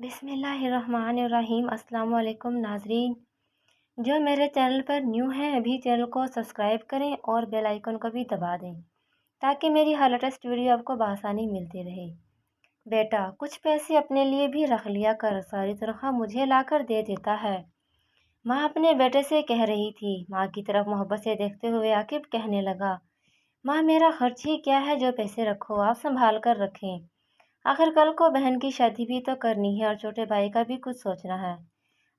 بسم اللہ الرحمن الرحیم۔ السلام علیکم ناظرین، جو میرے چینل پر نیو ہیں ابھی چینل کو سبسکرائب کریں اور بیل آئیکن کو بھی دبا دیں تاکہ میری ہر لیٹسٹ ویڈیو آپ کو بآسانی ملتی رہے۔ بیٹا کچھ پیسے اپنے لیے بھی رکھ لیا کر، ساری تنخواہ مجھے لا کر دے دیتا ہے، ماں اپنے بیٹے سے کہہ رہی تھی۔ ماں کی طرف محبت سے دیکھتے ہوئے عاقب کہنے لگا، ماں میرا خرچ ہی کیا ہے جو پیسے رکھو، آپ سنبھال کر رکھیں، آخر کل کو بہن کی شادی بھی تو کرنی ہے اور چھوٹے بھائی کا بھی کچھ سوچنا ہے،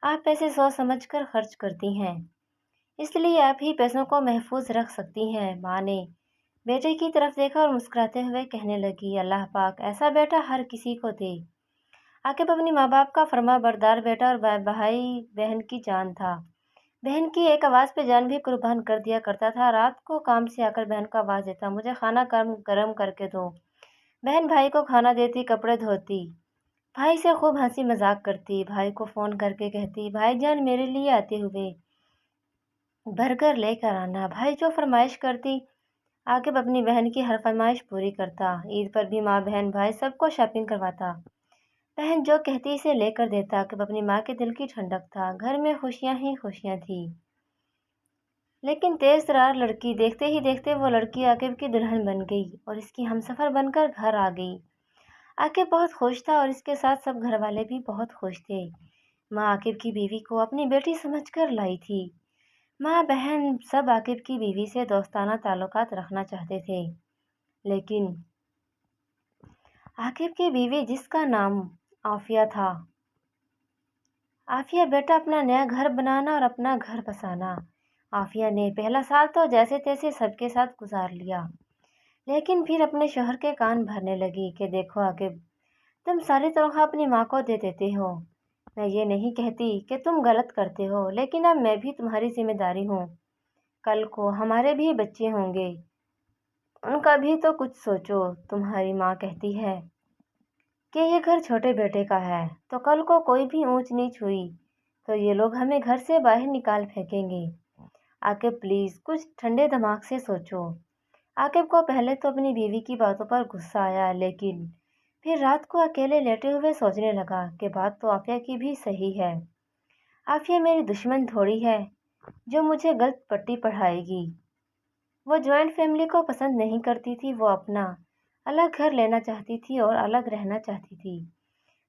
آپ پیسے سوچ سمجھ کر خرچ کرتی ہیں، اس لیے آپ ہی پیسوں کو محفوظ رکھ سکتی ہیں۔ ماں نے بیٹے کی طرف دیکھا اور مسکراتے ہوئے کہنے لگی، اللہ پاک ایسا بیٹا ہر کسی کو دے۔ عاقب اپنی ماں باپ کا فرما بردار بیٹا اور بھائی بہن کی جان تھا، بہن کی ایک آواز پہ جان بھی قربان کر دیا کرتا تھا۔ رات کو کام سے آ کر بہن کو آواز دیتا، مجھے کھانا گرم کر کے دو، بہن بھائی کو کھانا دیتی، کپڑے دھوتی، بھائی سے خوب ہنسی مذاق کرتی، بھائی کو فون کر کے کہتی، بھائی جان میرے لیے آتے ہوئے برگر لے کر آنا، بھائی جو فرمائش کرتی عاقب اپنی بہن کی ہر فرمائش پوری کرتا۔ عید پر بھی ماں بہن بھائی سب کو شاپنگ کرواتا، بہن جو کہتی اسے لے کر دیتا۔ عاقب اپنی ماں کے دل کی ٹھنڈک تھا، گھر میں خوشیاں ہی خوشیاں تھیں۔ لیکن تیز ترار لڑکی، دیکھتے ہی دیکھتے وہ لڑکی عاقب کی دلہن بن گئی اور اس کی ہمسفر بن کر گھر آ گئی۔ عاقب بہت خوش تھا اور اس کے ساتھ سب گھر والے بھی بہت خوش تھے۔ ماں عاقب کی بیوی کو اپنی بیٹی سمجھ کر لائی تھی۔ ماں بہن سب عاقب کی بیوی سے دوستانہ تعلقات رکھنا چاہتے تھے، لیکن عاقب کی بیوی جس کا نام عافیہ تھا، عافیہ بیٹا اپنا نیا گھر بنانا اور اپنا گھر بسانا۔ عافیہ نے پہلا سال تو جیسے تیسے سب کے ساتھ گزار لیا، لیکن پھر اپنے شوہر کے کان بھرنے لگی کہ دیکھو عاقب، تم ساری تنخواہ اپنی ماں کو دے دیتے ہو، میں یہ نہیں کہتی کہ تم غلط کرتے ہو، لیکن اب میں بھی تمہاری ذمہ داری ہوں، کل کو ہمارے بھی بچے ہوں گے، ان کا بھی تو کچھ سوچو۔ تمہاری ماں کہتی ہے کہ یہ گھر چھوٹے بیٹے کا ہے، تو کل کو کوئی بھی اونچ نیچ ہوئی تو یہ لوگ ہمیں گھر سے باہر نکال پھینکیں گے۔ عاقب پلیز کچھ ٹھنڈے دماغ سے سوچو۔ عاقب کو پہلے تو اپنی بیوی کی باتوں پر غصہ آیا، لیکن پھر رات کو اکیلے لیٹے ہوئے سوچنے لگا کہ بات تو عافیہ کی بھی صحیح ہے، عافیہ میری دشمن تھوڑی ہے جو مجھے غلط پٹی پڑھائے گی۔ وہ جوائنٹ فیملی کو پسند نہیں کرتی تھی، وہ اپنا الگ گھر لینا چاہتی تھی اور الگ رہنا چاہتی تھی۔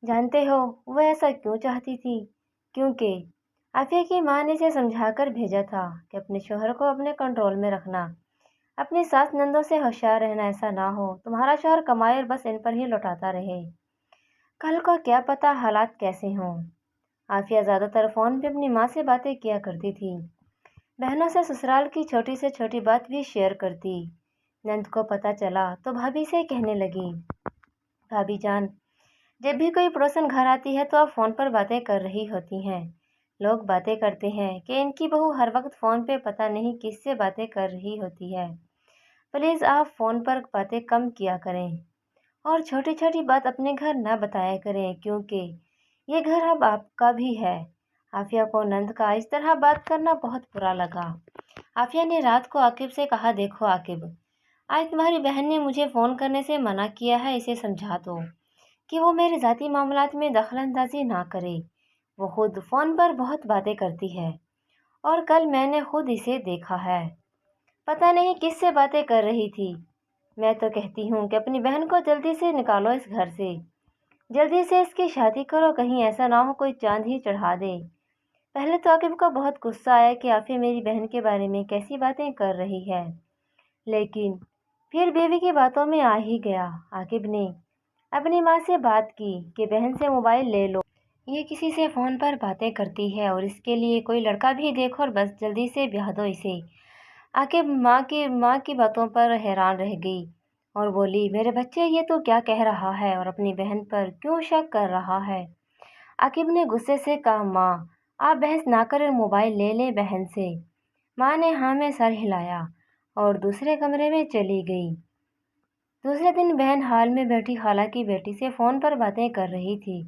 جانتے ہو وہ ایسا کیوں چاہتی تھی؟ کیونکہ عافیہ کی ماں نے اسے سمجھا کر بھیجا تھا کہ اپنے شوہر کو اپنے کنٹرول میں رکھنا، اپنی ساس نندوں سے ہوشیار رہنا، ایسا نہ ہو تمہارا شوہر کمائے اور بس ان پر ہی لوٹاتا رہے، کل کو کیا پتا حالات کیسے ہوں۔ عافیہ زیادہ تر فون پہ اپنی ماں سے باتیں کیا کرتی تھی، بہنوں سے سسرال کی چھوٹی سے چھوٹی بات بھی شیئر کرتی۔ نند کو پتہ چلا تو بھابھی سے کہنے لگی، بھابھی جان جب بھی کوئی پڑوسن گھر آتی ہے تو آپ فون پر باتیں کر رہی ہوتی ہیں، لوگ باتیں کرتے ہیں کہ ان کی بہو ہر وقت فون پہ پتہ نہیں کس سے باتیں کر رہی ہوتی ہے، پلیز آپ فون پر باتیں کم کیا کریں اور چھوٹی چھوٹی بات اپنے گھر نہ بتایا کریں، کیونکہ یہ گھر اب آپ کا بھی ہے۔ عافیہ کو نند کا اس طرح بات کرنا بہت برا لگا۔ عافیہ نے رات کو عاقب سے کہا، دیکھو عاقب، آج تمہاری بہن نے مجھے فون کرنے سے منع کیا ہے، اسے سمجھا دو کہ وہ میرے ذاتی معاملات میں دخل اندازی نہ کرے، وہ خود فون پر بہت باتیں کرتی ہے اور کل میں نے خود اسے دیکھا ہے، پتہ نہیں کس سے باتیں کر رہی تھی۔ میں تو کہتی ہوں کہ اپنی بہن کو جلدی سے نکالو اس گھر سے، جلدی سے اس کی شادی کرو، کہیں ایسا نہ ہو کوئی چاند ہی چڑھا دے۔ پہلے تو عاقب کو بہت غصہ آیا کہ عافیہ میری بہن کے بارے میں کیسی باتیں کر رہی ہے، لیکن پھر بیوی کی باتوں میں آ ہی گیا۔ عاقب نے اپنی ماں سے بات کی کہ بہن سے موبائل لے لو، یہ کسی سے فون پر باتیں کرتی ہے اور اس کے لیے کوئی لڑکا بھی دیکھو اور بس جلدی سے بیاہ دو اسے۔ عاقب ماں کی باتوں پر حیران رہ گئی اور بولی، میرے بچے یہ تو کیا کہہ رہا ہے اور اپنی بہن پر کیوں شک کر رہا ہے؟ عاقب نے غصے سے کہا، ماں آپ بحث نہ کریں، موبائل لے لیں بہن سے۔ ماں نے ہاں میں سر ہلایا اور دوسرے کمرے میں چلی گئی۔ دوسرے دن بہن ہال میں بیٹھی خالہ کی بیٹی سے فون پر باتیں کر رہی تھی۔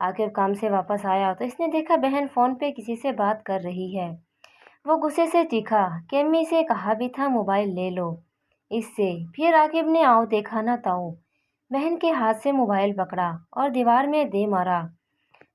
عاقب کام سے واپس آیا تو اس نے دیکھا بہن فون پہ کسی سے بات کر رہی ہے۔ وہ غصے سے چیخا کہ امی سے کہا بھی تھا موبائل لے لو اس سے۔ پھر عاقب نے آؤ دیکھا نہ تاؤ بہن کے ہاتھ سے موبائل پکڑا اور دیوار میں دے مارا۔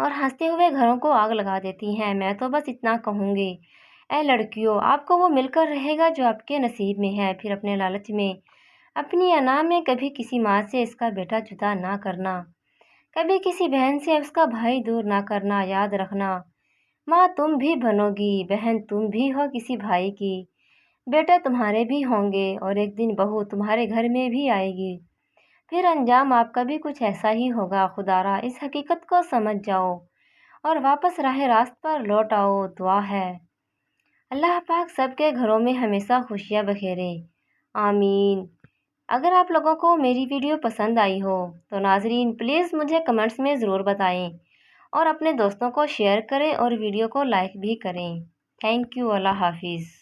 اور ہنستے ہوئے گھروں کو آگ لگا دیتی ہیں۔ میں تو بس اتنا کہوں گی، اے لڑکیوں، آپ کو وہ مل کر رہے گا جو آپ کے نصیب میں ہے۔ پھر اپنے لالچ میں، اپنی انا میں کبھی کسی ماں سے اس کا بیٹا جدا نہ کرنا، کبھی کسی بہن سے اس کا بھائی دور نہ کرنا۔ یاد رکھنا، ماں تم بھی بنو گی، بہن تم بھی ہو کسی بھائی کی، بیٹے تمہارے بھی ہوں گے، اور ایک دن بہو تمہارے گھر میں بھی آئے گی۔ پھر انجام آپ کا بھی کچھ ایسا ہی ہوگا۔ خدارا اس حقیقت کو سمجھ جاؤ اور واپس راہ راست پر لوٹ آؤ۔ دعا ہے اللہ پاک سب کے گھروں میں ہمیشہ خوشیاں بکھیرے، آمین۔ اگر آپ لوگوں کو میری ویڈیو پسند آئی ہو تو ناظرین پلیز مجھے کمنٹس میں ضرور بتائیں، اور اپنے دوستوں کو شیئر کریں اور ویڈیو کو لائک بھی کریں۔ تھینک یو، اللہ حافظ۔